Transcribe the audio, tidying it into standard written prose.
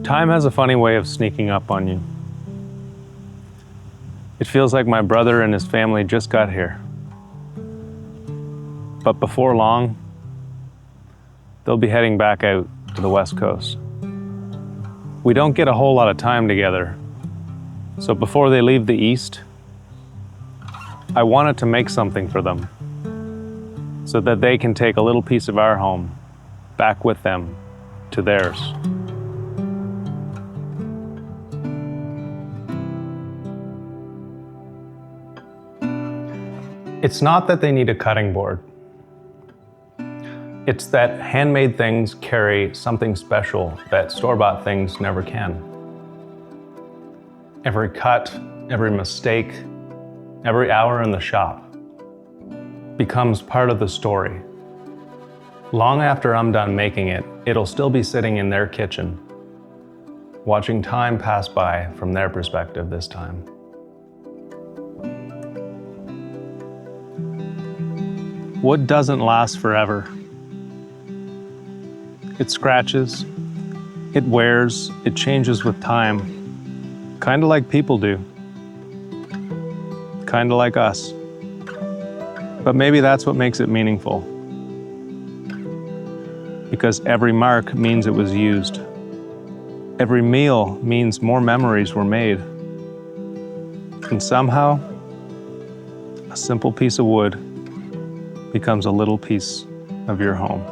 Time has a funny way of sneaking up on you. It feels like my brother and his family just got here. But before long, they'll be heading back out to the West Coast. We don't get a whole lot of time together, so before they leave the East, I wanted to make something for them so that they can take a little piece of our home back with them to theirs. It's not that they need a cutting board. It's that handmade things carry something special that store-bought things never can. Every cut, every mistake, every hour in the shop becomes part of the story. Long after I'm done making it, it'll still be sitting in their kitchen, watching time pass by from their perspective this time. Wood doesn't last forever. It scratches, it wears, it changes with time, kind of like people do, kind of like us. But maybe that's what makes it meaningful, because every mark means it was used. Every meal means more memories were made. And somehow, a simple piece of wood becomes a little piece of your home.